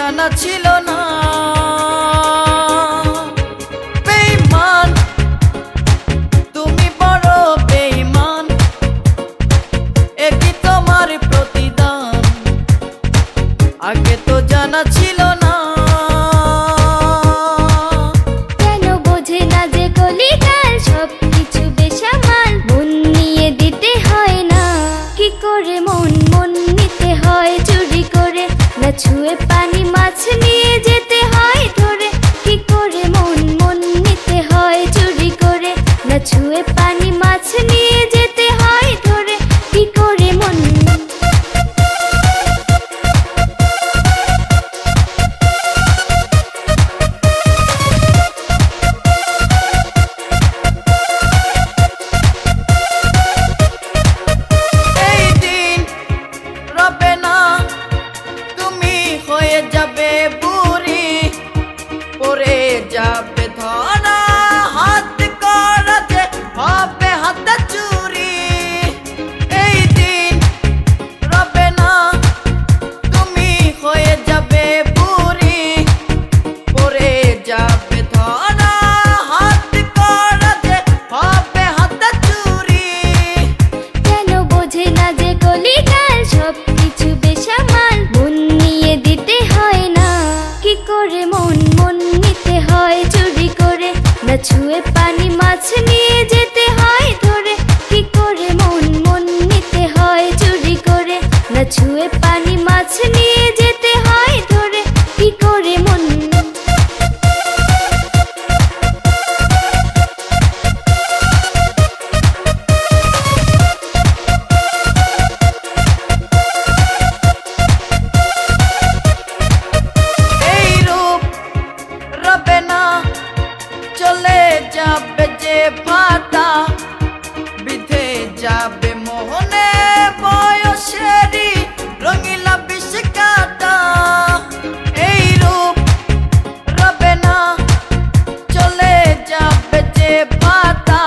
জানা ছিল না। বেঈমান তুমি বড় বেঈমান, একই তোমার প্রতিদান, আগে তো জানা ছিল না। কেন বোঝে না যে কলিকাল সবকিছু বেসামাল, মন নিয়ে দিতে হয় না। কি করে মন নিতে হয় চুরি করে, না ছুঁয়ে পানি মাছ নিয়ে যেতে হয় ধরে। কি করে মন নিতে হয় চুরি করে, না ছুঁয়ে পানি মাছ নিয়ে যেতে হয় ধরে। কি করে মন হয়ে যাবে বুড়ি, পরে যাবে ধরা, হাত করা যে হবে হাতে চুরি। এই দিন রবে না, তুমি হয়ে যাবে বুড়ি, পরে যাবে ধরা, হাত করা যে হবে হাতে চুরি। কেন বোঝে না যে কলিকাল সবকিছু বেসামাল, মন নিয়ে দিতে হয় না। কি করে মন নিতে হয় চুরি করে, না ছুঁয়ে পানি মাছ নিয়ে যেতে হয় ধরে। কি করে মন নিতে হয় চুরি করে, না ছুঁয়ে পানি মাছ নিয়ে যেতে হয় ধরে। কি করে মন চলে যাবে যে ফাটা, বিধে যাবে মোহনে বয়সেরই রঙিলা বিষ কাটা। এই রূপ রবে না, চলে যাবে যে ফাটা,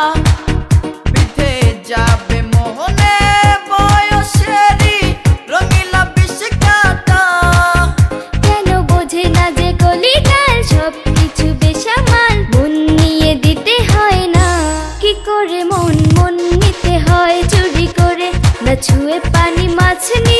বিধে যাবে মোহনে বয়সেরই রঙিলা বিষ কাটা। কেন বোঝে না যে কলিকাল সবকিছু বেসামাল, মন নিয়ে দিতে হয় না। কি করে মন নিতে হয় চুরি করে, না ছুঁয়ে পানি মাছ নিয়ে